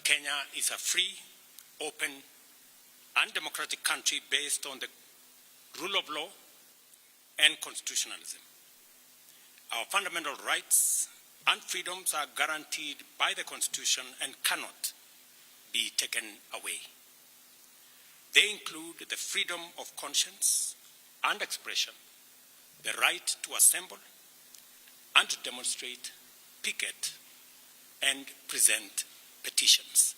Kenya is a free, open, and democratic country based on the rule of law and constitutionalism. Our fundamental rights and freedoms are guaranteed by the Constitution and cannot be taken away. They include the freedom of conscience and expression, the right to assemble and to demonstrate, picket, and present petitions.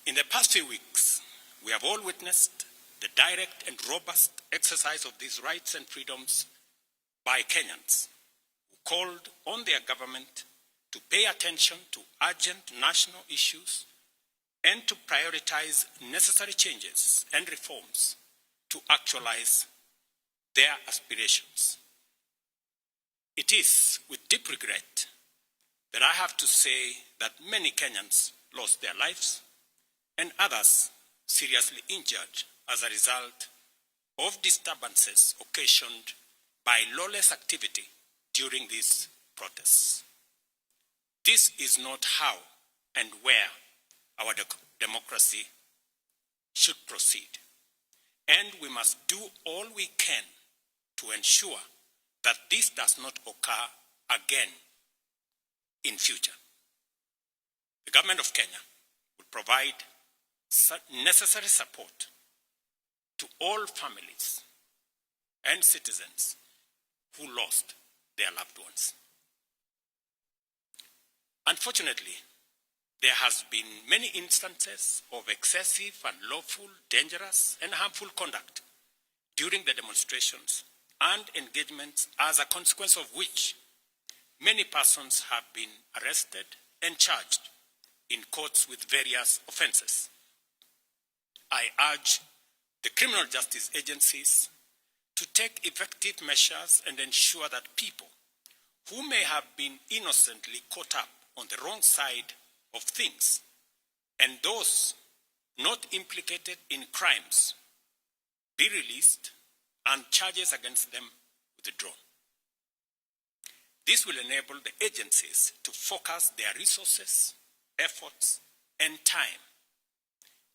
In the past few weeks, we have all witnessed the direct and robust exercise of these rights and freedoms by Kenyans who called on their government to pay attention to urgent national issues and to prioritize necessary changes and reforms to actualize their aspirations. It is with deep regret that I have to say that many Kenyans lost their lives and others seriously injured as a result of disturbances occasioned by lawless activity during these protests. This is not how and where our democracy should proceed, and we must do all we can to ensure that this does not occur again in future. The government of Kenya will provide necessary support to all families and citizens who lost their loved ones. Unfortunately, there has been many instances of excessive, unlawful, dangerous, and harmful conduct during the demonstrations and engagements, as a consequence of which many persons have been arrested and charged in courts with various offenses. I urge the criminal justice agencies to take effective measures and ensure that people who may have been innocently caught up on the wrong side of things and those not implicated in crimes be released and charges against them withdrawn. This will enable the agencies to focus their resources, efforts, and time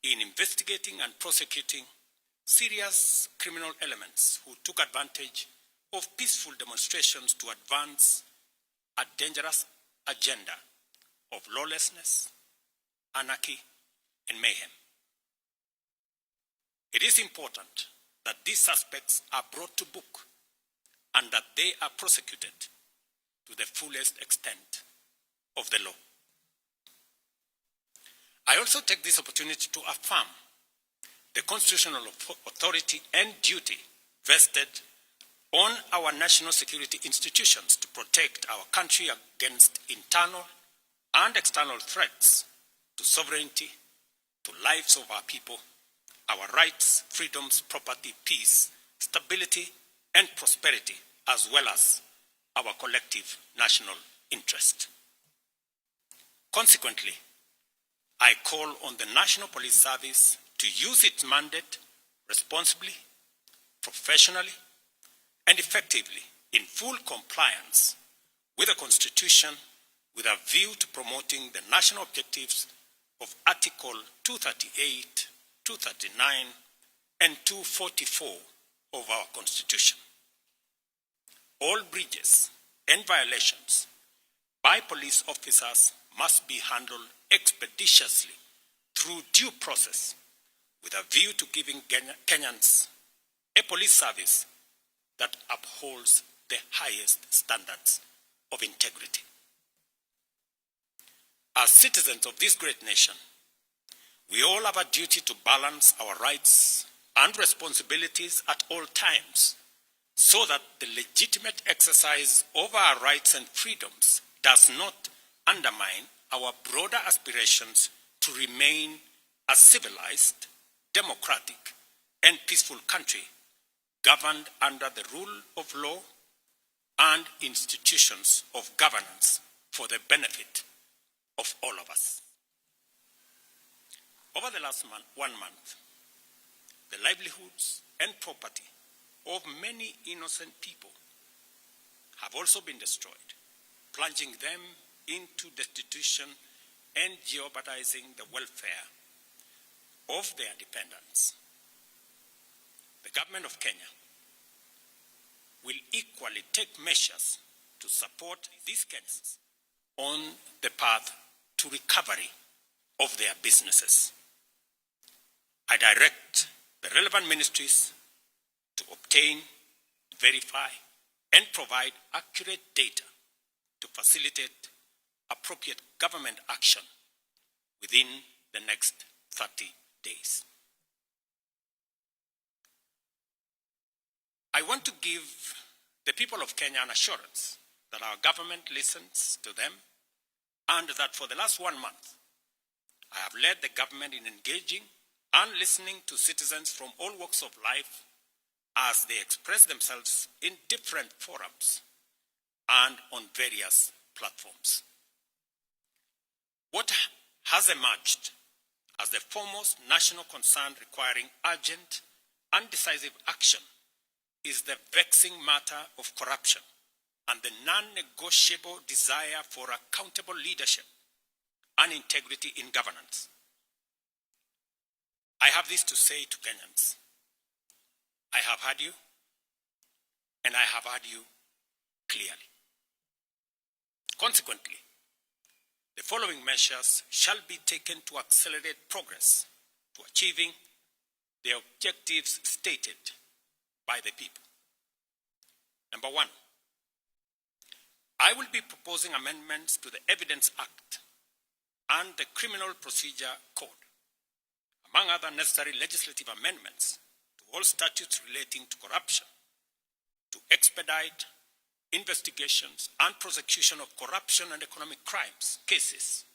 in investigating and prosecuting serious criminal elements who took advantage of peaceful demonstrations to advance a dangerous agenda of lawlessness, anarchy, and mayhem. It is important that these suspects are brought to book and that they are prosecuted to the fullest extent of the law. I also take this opportunity to affirm the constitutional authority and duty vested on our national security institutions to protect our country against internal and external threats to sovereignty, to lives of our people, our rights, freedoms, property, peace, stability, and prosperity, as well as our collective national interest. Consequently, I call on the National Police Service to use its mandate responsibly, professionally, and effectively in full compliance with the Constitution, with a view to promoting the national objectives of Article 238, 239, and 244 of our Constitution. All breaches and violations by police officers must be handled expeditiously through due process, with a view to giving Kenyans a police service that upholds the highest standards of integrity. As citizens of this great nation, we all have a duty to balance our rights and responsibilities at all times, so that the legitimate exercise of our rights and freedoms does not undermine our broader aspirations to remain a civilized, democratic, and peaceful country governed under the rule of law and institutions of governance for the benefit of all of us. Over the last 1 month, the livelihoods and property of many innocent people have also been destroyed, plunging them into destitution and jeopardizing the welfare of their dependents. The government of Kenya will equally take measures to support these Kenyans on the path to recovery of their businesses. I direct the relevant ministries to obtain, verify, and provide accurate data to facilitate appropriate government action within the next 30 days. I want to give the people of Kenya an assurance that our government listens to them and that for the last 1 month, I have led the government in engaging and listening to citizens from all walks of life as they express themselves in different forums and on various platforms. What has emerged as the foremost national concern requiring urgent and decisive action is the vexing matter of corruption and the non-negotiable desire for accountable leadership and integrity in governance. I have this to say to Kenyans. I have heard you, and I have heard you clearly. Consequently, the following measures shall be taken to accelerate progress to achieving the objectives stated by the people. Number 1, I will be proposing amendments to the Evidence Act and the Criminal Procedure Code, among other necessary legislative amendments to all statutes relating to corruption, to expedite investigations and prosecution of corruption and economic crimes cases,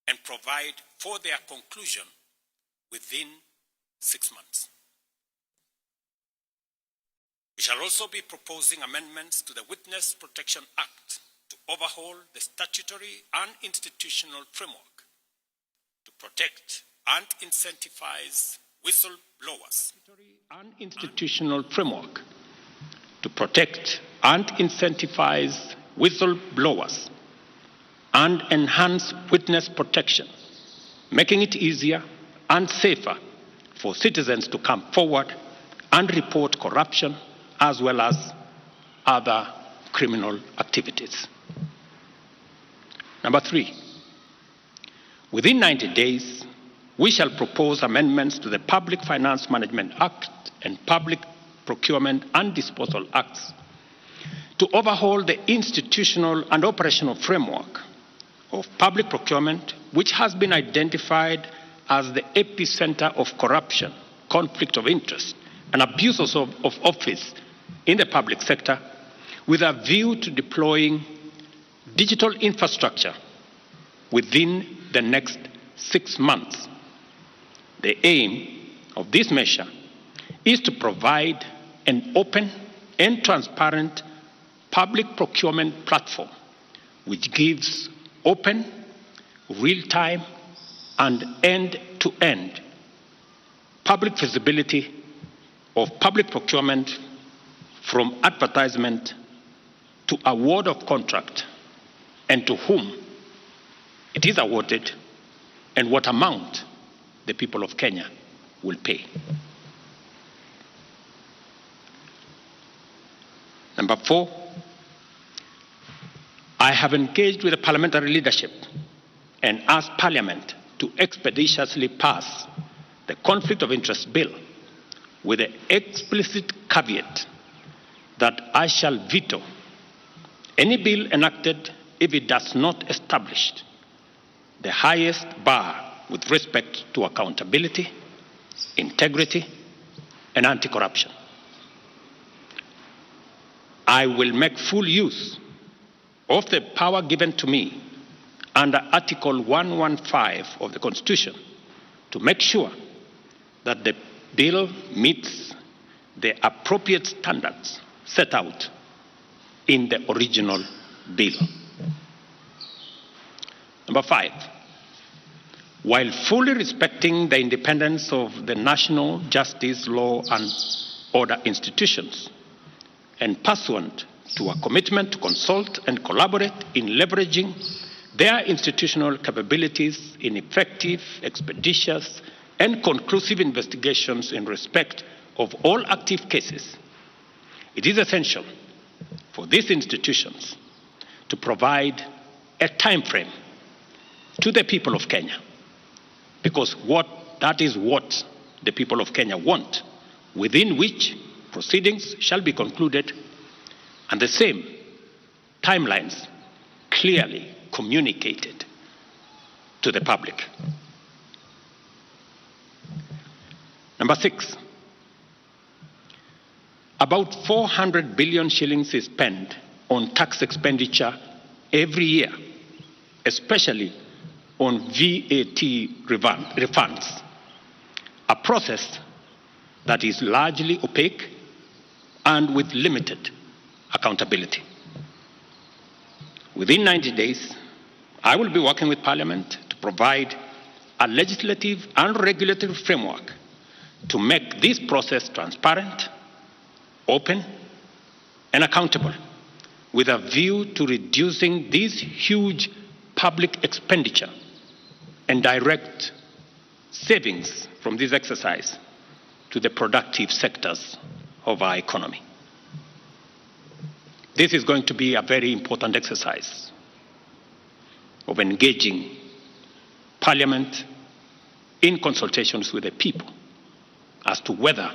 and provide for their conclusion within 6 months. We shall also be proposing amendments to the Witness Protection Act to overhaul the statutory and institutional framework to protect and incentivize whistleblowers. And institutional framework to protect and incentivize whistleblowers and enhance witness protection, making it easier and safer for citizens to come forward and report corruption as well as other criminal activities. Number 3, within 90 days, we shall propose amendments to the Public Finance Management Act and Public Procurement and Disposal Acts to overhaul the institutional and operational framework of public procurement, which has been identified as the epicenter of corruption, conflict of interest, and abuses of office in the public sector, with a view to deploying digital infrastructure within the next 6 months. The aim of this measure is to provide an open and transparent public procurement platform which gives open, real-time, and end-to-end public visibility of public procurement from advertisement to award of contract and to whom it is awarded and what amount the people of Kenya will pay. Number 4, I have engaged with the parliamentary leadership and asked Parliament to expeditiously pass the Conflict of Interest Bill with the explicit caveat that I shall veto any bill enacted if it does not establish the highest bar with respect to accountability, integrity, and anti-corruption. I will make full use of the power given to me under Article 115 of the Constitution to make sure that the bill meets the appropriate standards set out in the original bill. Number 5, while fully respecting the independence of the national justice, law, and order institutions, and pursuant to a commitment to consult and collaborate in leveraging their institutional capabilities in effective, expeditious, and conclusive investigations in respect of all active cases, it is essential for these institutions to provide a time frame to the people of Kenya, because that is what the people of Kenya want, within which proceedings shall be concluded, and the same timelines clearly communicated to the public. Number 6, about 400 billion shillings is spent on tax expenditure every year, especially on VAT refunds, a process that is largely opaque and with limited accountability. Within 90 days, I will be working with Parliament to provide a legislative and regulatory framework to make this process transparent, open, and accountable, with a view to reducing this huge public expenditure and direct savings from this exercise to the productive sectors of our economy. This is going to be a very important exercise of engaging Parliament in consultations with the people as to whether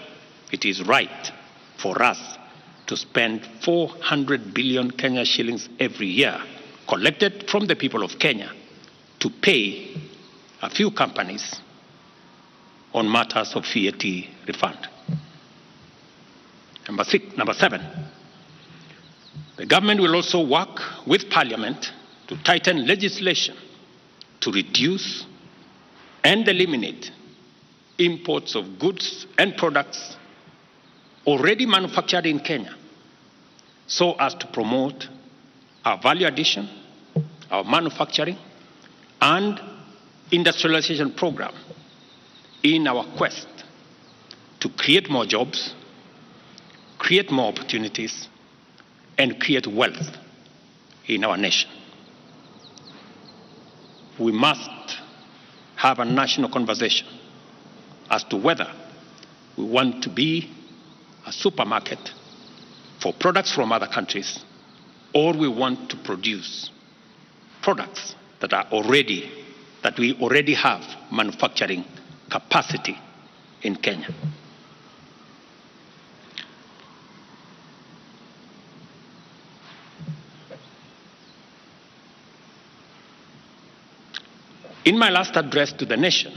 it is right for us to spend 400 billion Kenya shillings every year collected from the people of Kenya to pay a few companies on matters of VAT refund. Number 7, the government will also work with Parliament to tighten legislation to reduce and eliminate imports of goods and products already manufactured in Kenya, so as to promote our value addition, our manufacturing, and industrialization program in our quest to create more jobs, create more opportunities, and create wealth in our nation. We must have a national conversation as to whether we want to be a supermarket for products from other countries, or we want to produce products that we already have manufacturing capacity in Kenya. In my last address to the nation,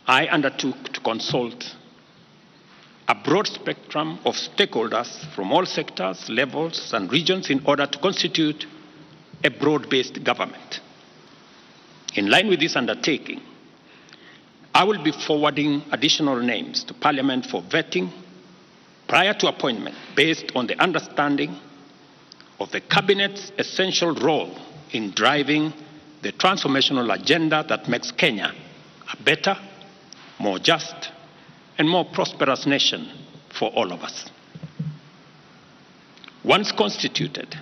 I undertook to consult a broad spectrum of stakeholders from all sectors, levels, and regions in order to constitute a broad-based government. In line with this undertaking, I will be forwarding additional names to Parliament for vetting prior to appointment, based on the understanding of the Cabinet's essential role in driving the transformational agenda that makes Kenya a better, more just, and more prosperous nation for all of us. Once constituted,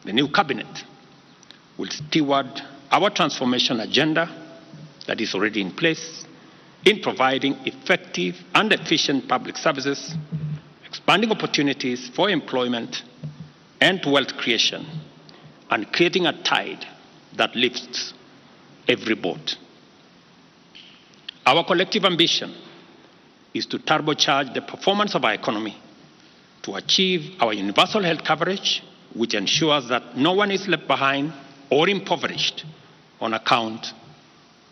the new cabinet will steward our transformation agenda that is already in place in providing effective and efficient public services, expanding opportunities for employment and wealth creation, and creating a tide that lifts every boat. Our collective ambition is to turbocharge the performance of our economy, to achieve our universal health coverage, which ensures that no one is left behind or impoverished on account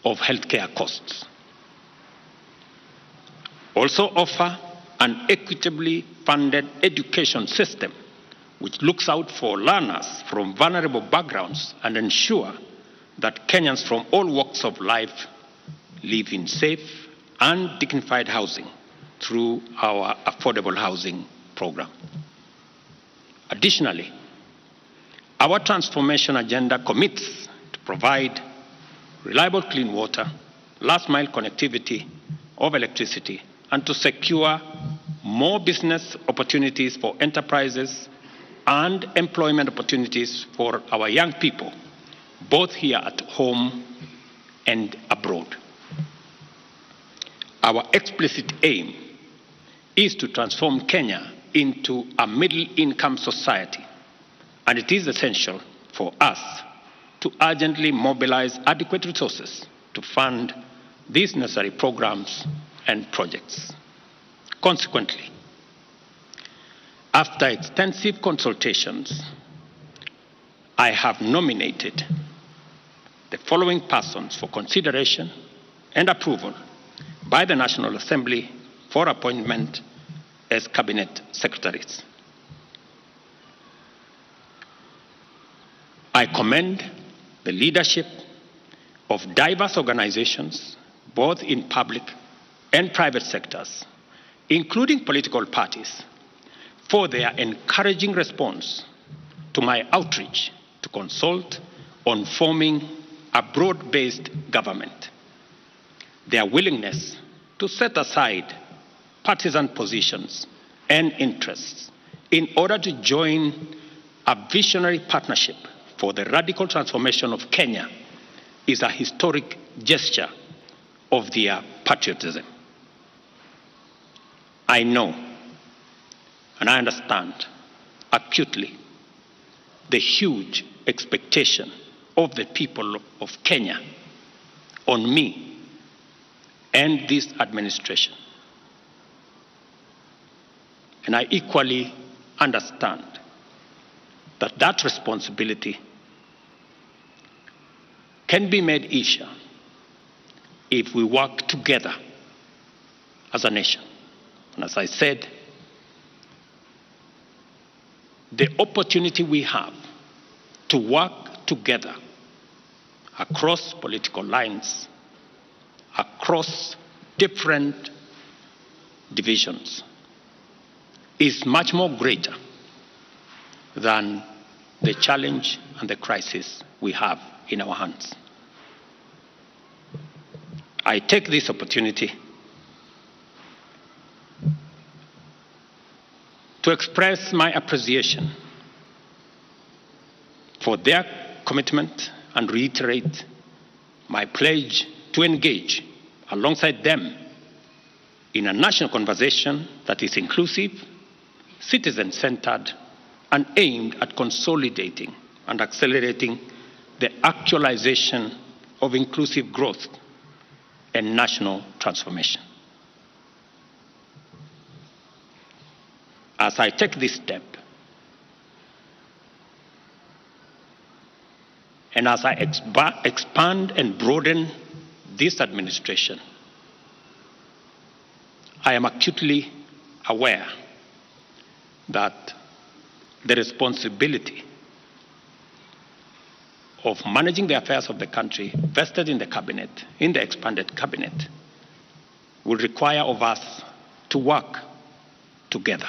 of healthcare costs. Also offer an equitably funded education system which looks out for learners from vulnerable backgrounds and ensure that Kenyans from all walks of life live in safe and dignified housing through our affordable housing program. Additionally, our transformation agenda commits to provide reliable clean water, last-mile connectivity of electricity, and to secure more business opportunities for enterprises and employment opportunities for our young people both here at home and abroad. Our explicit aim is to transform Kenya into a middle-income society, and it is essential for us to urgently mobilize adequate resources to fund these necessary programs and projects. Consequently, after extensive consultations, I have nominated the following persons for consideration and approval by the National Assembly for appointment as cabinet secretaries. I commend the leadership of diverse organizations, both in public and private sectors, including political parties, for their encouraging response to my outreach to consult on forming a broad-based government. Their willingness to set aside partisan positions and interests in order to join a visionary partnership for the radical transformation of Kenya is a historic gesture of their patriotism. I know and I understand acutely the huge expectation of the people of Kenya on me and this administration. And I equally understand that that responsibility can be made easier if we work together as a nation. And as I said, the opportunity we have to work together across political lines, across different divisions, is much more greater than the challenge and the crisis we have in our hands. I take this opportunity to express my appreciation for their commitment and reiterate my pledge to engage alongside them in a national conversation that is inclusive, citizen-centered, and aimed at consolidating and accelerating the actualization of inclusive growth and national transformation. As I take this step, and as I expand and broaden this administration, I am acutely aware that the responsibility of managing the affairs of the country vested in the cabinet, in the expanded cabinet, will require of us to work together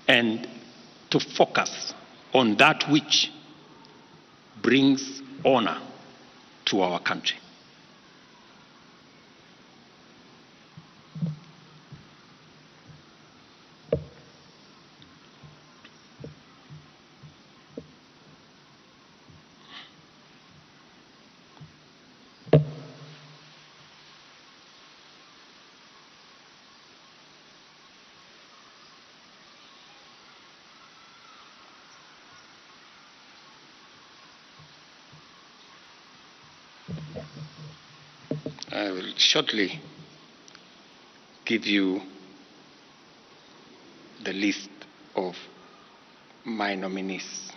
and to focus on that which brings honor to our country. I will shortly give you the list of my nominees.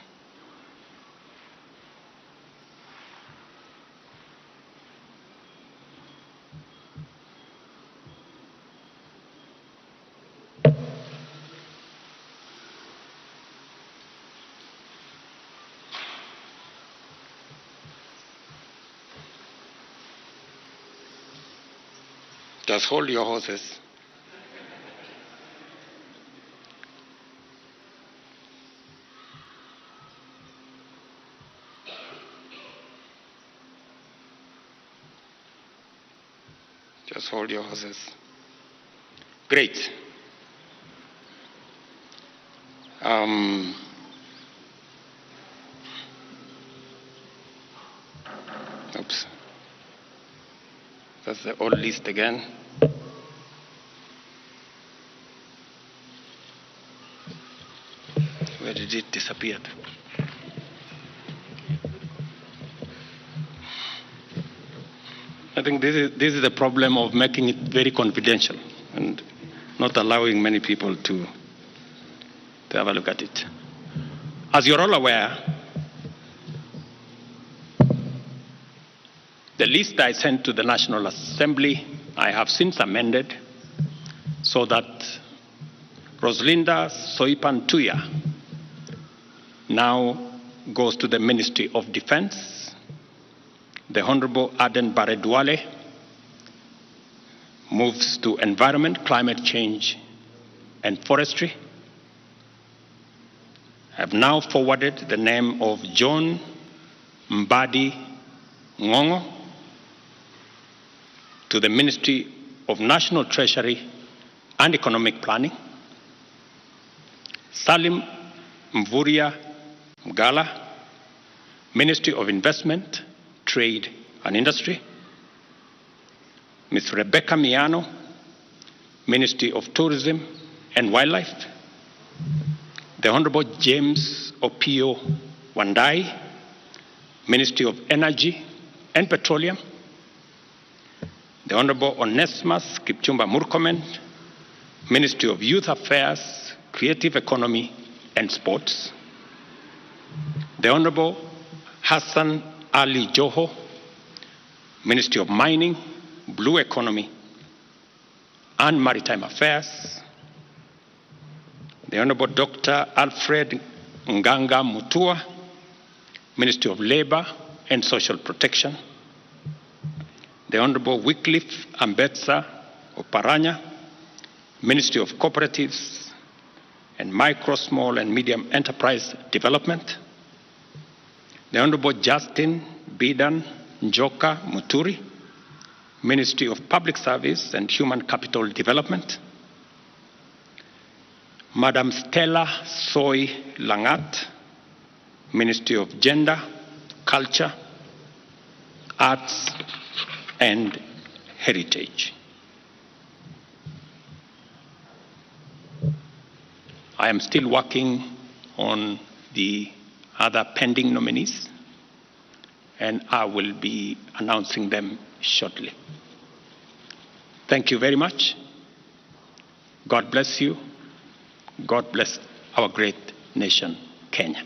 Just hold your horses. Just hold your horses. Great. Oops. That's the old list again. Where did it disappear? I think this is the problem of making it very confidential and not allowing many people to have a look at it. As you're all aware, the list I sent to the National Assembly, I have since amended so that Roslinda Soipan Tuya now goes to the Ministry of Defense. The Honorable Aden Baredwale moves to Environment, Climate Change, and Forestry. I have now forwarded the name of John Mbadi Ngongo to the Ministry of National Treasury and Economic Planning. Salim Mvuria Mgala, Ministry of Investment, Trade and Industry. Ms. Rebecca Miano, Ministry of Tourism and Wildlife. The Honorable James Opio Wandai, Ministry of Energy and Petroleum. The Honorable Onesmus Kipchumba Murkomen, Ministry of Youth Affairs, Creative Economy and Sports. The Honorable Hassan Ali Joho, Ministry of Mining, Blue Economy and Maritime Affairs. The Honorable Dr. Alfred Nganga Mutua, Ministry of Labor and Social Protection. The Honorable Wycliffe Ambetsa Oparanya, Ministry of Cooperatives and Micro, Small and Medium Enterprise Development. The Honorable Justin Bidan Njoka Muturi, Ministry of Public Service and Human Capital Development. Madam Stella Soy Langat, Ministry of Gender, Culture, Arts and Heritage. I am still working on the other pending nominees, and I will be announcing them shortly. Thank you very much. God bless you. God bless our great nation, Kenya.